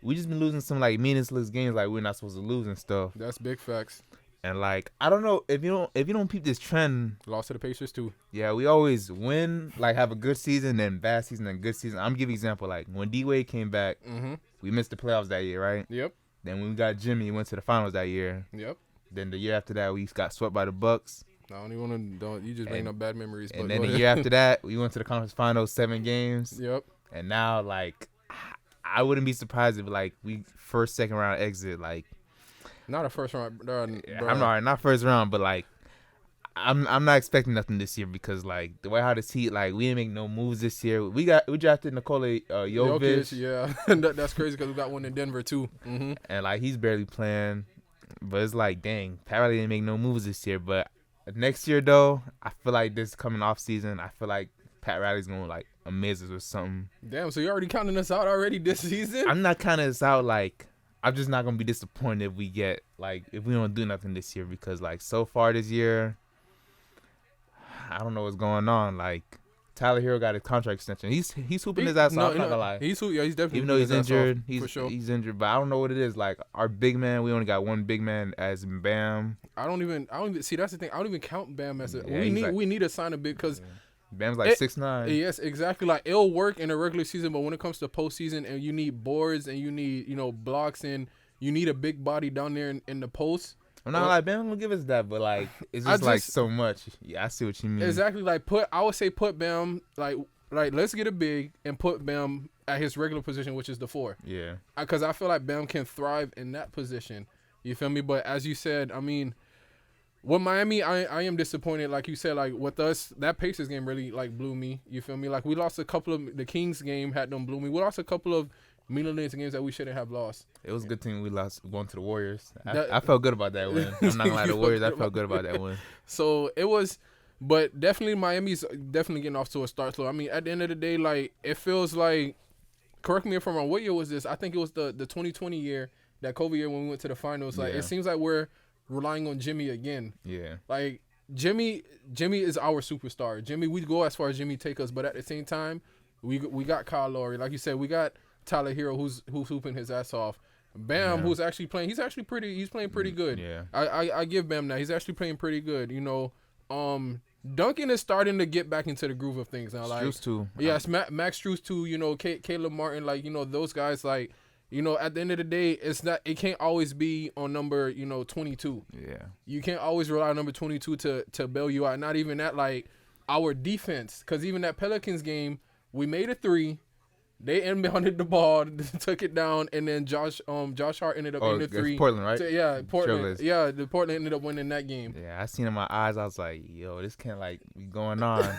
We just been losing some like meaningless games like we're not supposed to lose and stuff. That's big facts. And like, I don't know if you don't peep this trend. Lost to the Pacers too. Yeah, we always win, like have a good season, then bad season, then good season. I'm giving example like when D Wade came back, Mm-hmm. we missed the playoffs that year, right? Yep. Then when we got Jimmy, we went to the finals that year. Yep. Then the year after that, we got swept by the Bucks. I don't even want to. Don't you just bring And- up bad memories? And but then go the ahead. year after that, we went to the conference finals, 7 games. Yep. And now, like, I wouldn't be surprised if like we first, second round exit. Like, Not a first round. I'm not first round, but like, I'm not expecting nothing this year because like the way how this Heat, like, we didn't make no moves this year. We drafted Nikola Jovic, yeah, that's crazy because we got one in Denver too. Mm-hmm. and like he's barely playing. But it's like, dang, Pat Riley didn't make no moves this year. But next year though, I feel like this coming off season, I feel like Pat Riley's gonna like amaze us or something. Damn, so you're already counting us out already this season? I'm not counting this out. Like, I'm just not gonna be disappointed if we get like if we don't do nothing this year because like so far this year, I don't know what's going on. Like, Tyler Hero got a contract extension. He's hooping his ass off. I'm not gonna lie. He's definitely Even though he's hooping his ass injured, off, for sure. he's injured. But I don't know what it is. Like, our big man, we only got one big man as Bam. I don't even see. That's the thing. I don't even count Bam as a. Yeah, he's we need to sign a big because Bam's like 6'9". yes, exactly. Like, it'll work in a regular season, but when it comes to postseason and you need boards and you need blocks and you need a big body down there in the post. I'm not like Bam gonna give us that, but like it's just like so much. Yeah, I see what you mean. Exactly. Like, I would say put Bam like let's get a big and put Bam at his regular position, which is the 4. Yeah. Because I feel like Bam can thrive in that position. You feel me? But as you said, I mean, with Miami, I am disappointed. Like you said, like with us, that Pacers game really like blew me. You feel me? Like, we lost a couple of the Kings game had them blew me. We lost a couple of meaningless games that we shouldn't have lost. It was a good thing we lost going to the Warriors. That- I felt good about that win. I'm not gonna lie, the Warriors. I felt good about that win. So it was, but definitely Miami's definitely getting off to a start slow. I mean, at the end of the day, like, it feels like, correct me if I'm wrong, what year was this? I think it was the 2020 year, that COVID year when we went to the finals. Like, Yeah. it seems like we're relying on Jimmy again. Yeah. Like, Jimmy is our superstar. Jimmy, we go as far as Jimmy take us, but at the same time, we got Kyle Lowry. Like you said, we got Tyler Hero who's hooping his ass off. Bam, Yeah. who's actually playing. He's playing pretty good. Yeah. I give Bam that. He's actually playing pretty good. You know, Duncan is starting to get back into the groove of things now. Like, Strus too. yes, Max Strus too. You know, Caleb Martin. Like, you know, those guys. Like, you know, at the end of the day, it can't always be on number 22. Yeah. You can't always rely on number 22 to bail you out. Not even that, like, our defense. Because even that Pelicans game, we made a 3. They inbounded the ball, took it down, and then Josh Hart ended up in the 3. Portland, right? Yeah, Portland. Trailblazers. Yeah, the Portland ended up winning that game. Yeah, I seen in my eyes. I was like, yo, this can't like be going on.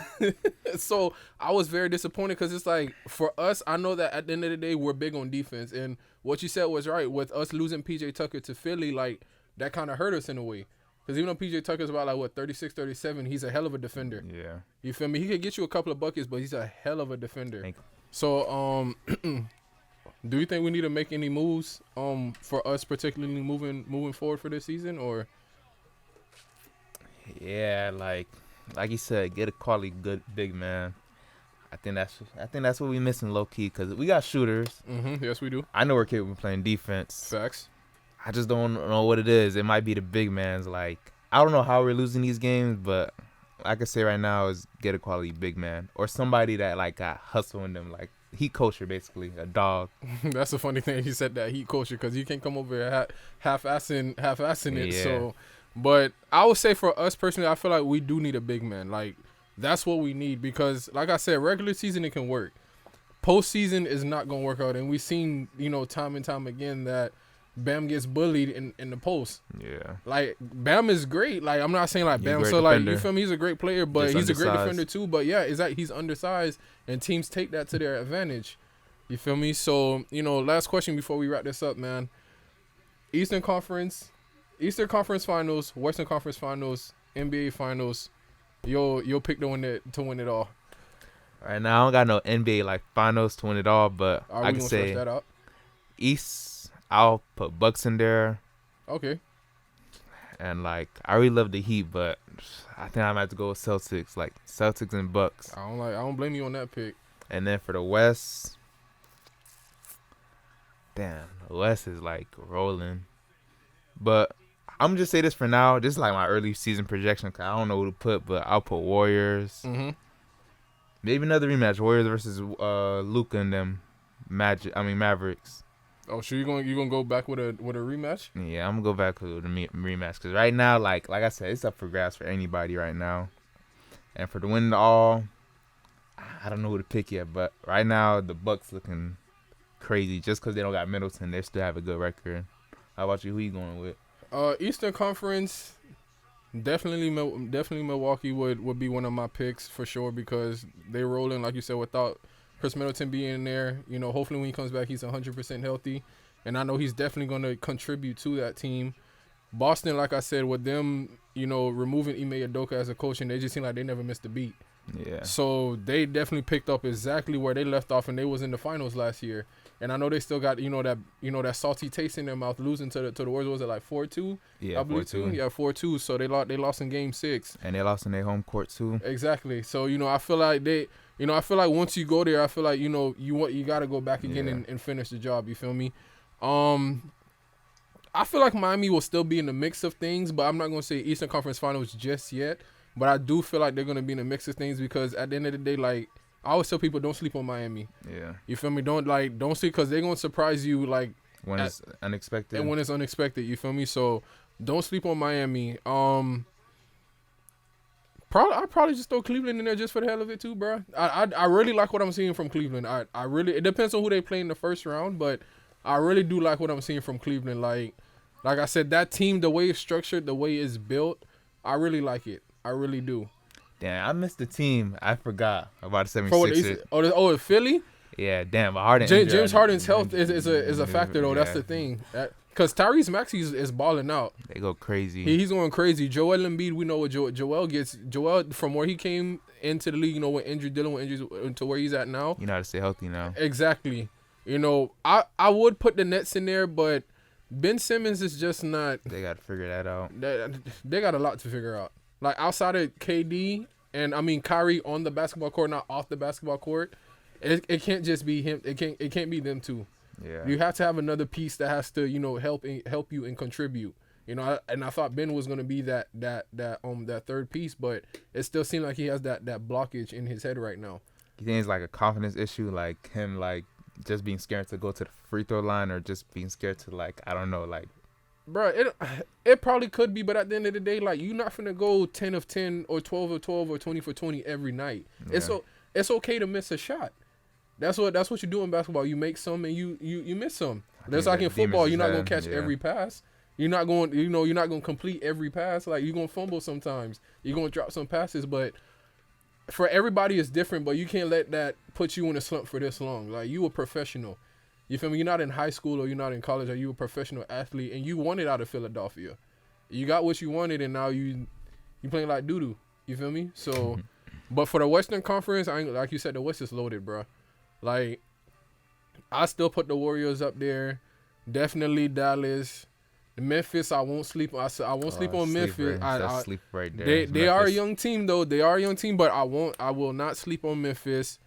So I was very disappointed because it's like, for us, I know that at the end of the day, we're big on defense. And what you said was right. With us losing PJ Tucker to Philly, like, that kind of hurt us in a way. Because even though PJ Tucker's about, like, what, 36, 37, he's a hell of a defender. Yeah. You feel me? He could get you a couple of buckets, but he's a hell of a defender. Thank you. So, do you think we need to make any moves for us, particularly moving forward for this season, or? Yeah, like you said, get a quality good big man. I think that's what we missing low key because we got shooters. Yes, we do. I know we're capable of playing defense. Facts. I just don't know what it is. It might be the big man's. Like I don't know how we're losing these games, but I can say right now is get a quality big man or somebody that like got hustle in them, like heat culture basically, a dog. That's a funny thing. He said that heat culture because you can't come over here half-assing it. Yeah. So, but I would say for us personally, I feel like we do need a big man. Like that's what we need because, like I said, regular season it can work. Postseason is not gonna work out, and we've seen time and time again that Bam gets bullied in the post. Yeah. Like Bam is great. Like I'm not saying like He's a Bam. great So like defender. you feel me? He's a great player, but Just he's a great undersized. defender too. But yeah, is that he's undersized and teams take that to their advantage. You feel me? So last question before we wrap this up, man. Eastern Conference Finals, Western Conference Finals, NBA Finals. You'll pick to win it all. Right now, I don't got no NBA like finals to win it all, but Are I we can gonna stretch say that out? East. I'll put Bucks in there, Okay. and like I really love the Heat, but I think I might have to go with Celtics, like Celtics and Bucks. I don't blame you on that pick. And then for the West, damn, the West is like rolling. But I'm gonna just say this for now. This is like my early season projection, cause I don't know who to put, but I'll put Warriors. Mm-hmm. Maybe another rematch, Warriors versus Luka and them Mavericks. Oh, sure you gonna go back with a rematch? Yeah, I'm gonna go back to the rematch because right now, like I said, it's up for grabs for anybody right now. And for the win all, I don't know who to pick yet, but right now the Bucks looking crazy just because they don't got Middleton. They still have a good record. How about you? Who you going with? Eastern Conference, definitely Milwaukee would be one of my picks for sure because they rolling like you said without Chris Middleton being in there. Hopefully when he comes back, he's 100% healthy, and I know he's definitely going to contribute to that team. Boston, like I said, with them, removing Ime Udoka as a coach, and they just seem like they never missed a beat. Yeah. So they definitely picked up exactly where they left off, and they was in the finals last year. And I know they still got that salty taste in their mouth losing to the Warriors. Was it like 4-2? Yeah, I believe 4-2. Yeah, 4-2. So they lost in Game 6. And they lost in their home court too. Exactly. So I feel like I feel like once you go there, I feel like you got to go back again and finish the job. You feel me? I feel like Miami will still be in the mix of things, but I'm not gonna say Eastern Conference Finals just yet. But I do feel like they're gonna be in the mix of things because at the end of the day, like I always tell people, don't sleep on Miami. Yeah. You feel me? Don't sleep because they're gonna surprise you like When it's unexpected. and when it's unexpected. You feel me? So don't sleep on Miami. I'd probably just throw Cleveland in there just for the hell of it too, bro. I really like what I'm seeing from Cleveland. I really, it depends on who they play in the first round, but I really do like what I'm seeing from Cleveland. Like I said, that team, the way it's structured, the way it's built, I really like it. I really do. Damn, I missed the team. I forgot about the 76ers. Oh, Philly? Yeah, damn. But Harden. James Harden's health is a factor though. That's the thing. Because Tyrese Maxey is balling out. They go crazy. He's going crazy. Joel Embiid, we know what Joel gets. Joel, from where he came into the league, dealing with injuries to where he's at now. You know how to stay healthy now. Exactly. I would put the Nets in there, but Ben Simmons is just not. They got to figure that out. They got a lot to figure out. Like outside of KD and Kyrie on the basketball court, not off the basketball court, it can't just be him. It can't be them two. Yeah. You have to have another piece that has to help you and contribute. And I thought Ben was gonna be that third piece, but it still seems like he has that blockage in his head right now. You think it's like a confidence issue, like him just being scared to go to the free throw line, or just being scared to I don't know, Bro, it probably could be, but at the end of the day, you're not finna go 10 of 10 or 12 of 12 or 20 for 20 every night. Yeah. It's okay to miss a shot. That's what you do in basketball. You make some and you miss some. That's like in football. You're not gonna catch every pass. You're not going. You're not gonna complete every pass. Like you're gonna fumble sometimes. You're gonna drop some passes, but for everybody it's different. But you can't let that put you in a slump for this long. Like you a professional. You feel me? You're not in high school or you're not in college. Or you a professional athlete and you wanted out of Philadelphia. You got what you wanted and now you playing like doo doo. You feel me? So, but for the Western Conference, like you said, the West is loaded, bro. Like, I still put the Warriors up there. Definitely Dallas. Memphis, I won't sleep. I won't sleep on Memphis. I sleep right there. They are a young team though. They are a young team, but I will not sleep on Memphis.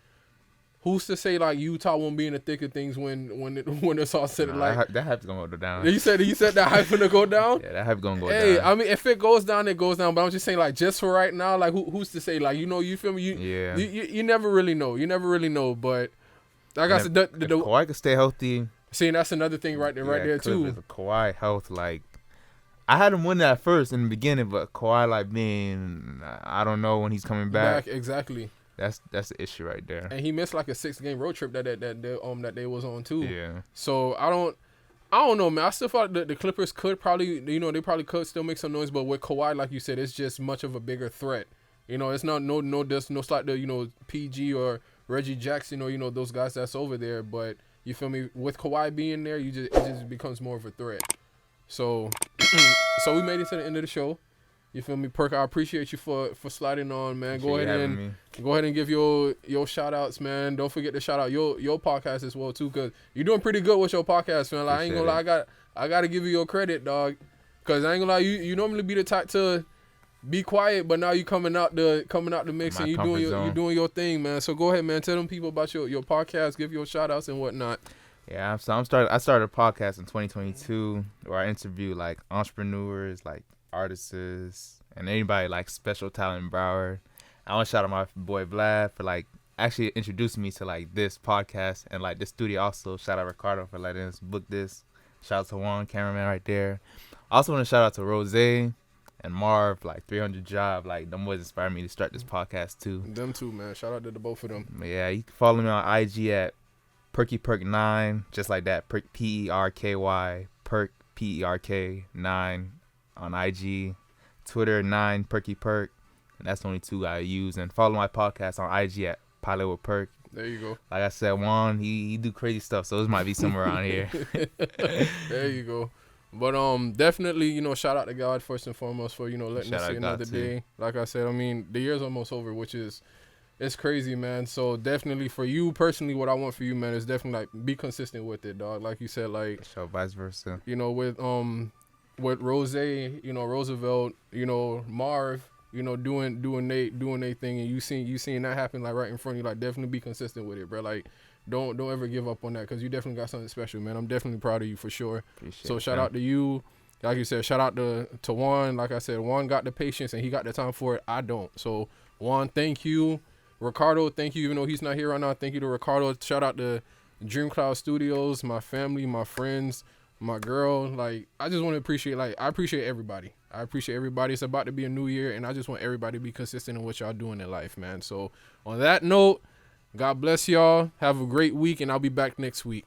who's to say like Utah won't be in the thick of things when it's all said and like that hype's gonna go down. you said that hype gonna go down. Yeah, that hype gonna go Hey, down. I mean, if it goes down, it goes down. But I'm just saying, like, just for right now, like, who's to say, like, you feel me? You never really know. You never really know. But like I said, if Kawhi can stay healthy. See, that's another thing right there too. Kawhi health, like, I had him win that first in the beginning, but Kawhi like being, I don't know when he's coming back. Exactly. That's the issue right there. And he missed like a 6-game road trip that they was on too. Yeah. So I don't know, man. I still thought the Clippers could probably, they probably could still make some noise, but with Kawhi, like you said, it's just much of a bigger threat. It's not no slot to PG or Reggie Jackson or those guys that's over there, but you feel me? With Kawhi being there, it just becomes more of a threat. So so we made it to the end of the show. You feel me, Perk? I appreciate you for sliding on, man. Go ahead and give your shout outs, man. Don't forget to shout out your podcast as well too, cause you're doing pretty good with your podcast, man. Like, I ain't gonna lie, I gotta give you your credit, dog. Cause I ain't gonna lie, you normally be the type to be quiet, but now you coming out the mix and you doing your thing, man. So go ahead, man. Tell them people about your podcast, give your shout outs and whatnot. Yeah, so I started a podcast in 2022 where I interview like entrepreneurs, like artists, and anybody like special talent in Broward. I want to shout out my boy Vlad for like actually introducing me to like this podcast and like this studio. Also shout out Ricardo for letting us book this. Shout out to Juan, cameraman right there. I also want to shout out to Rose and Marv, like 300 Job. Like, them boys inspired me to start this podcast too. Them too, man. Shout out to the both of them. Yeah, you can follow me on IG at PerkyPerk9, just like that. Perk, Perky, Perk, PERK9 on IG. Twitter 9 Perky Perk, and that's the only two I use. And follow my podcast on IG at Pilot with Perk. There you go. Like I said, Juan, he do crazy stuff, so this might be somewhere around here. There you go. But definitely, shout out to God first and foremost for letting us see another day. Like I said, I mean, the year's almost over, which is it's crazy, man. So definitely for you personally, what I want for you, man, is definitely like be consistent with it, dog. Like you said, like so vice versa. With Rose, Roosevelt, Marv, doing they thing, and you seen that happen like right in front of you. Like, definitely be consistent with it, bro. Like, don't ever give up on that, because you definitely got something special, man. I'm definitely proud of you for sure. So shout out to you. Like you said, shout out to Juan. Like I said, Juan got the patience and he got the time for it. I don't. So Juan, thank you. Ricardo, thank you. Even though he's not here right now, thank you to Ricardo. Shout out to Dream Cloud Studios, my family, my friends, my girl. Like, I just want to appreciate, I appreciate everybody. It's about to be a new year, and I just want everybody to be consistent in what y'all doing in life, man. So on that note, God bless y'all. Have a great week, and I'll be back next week.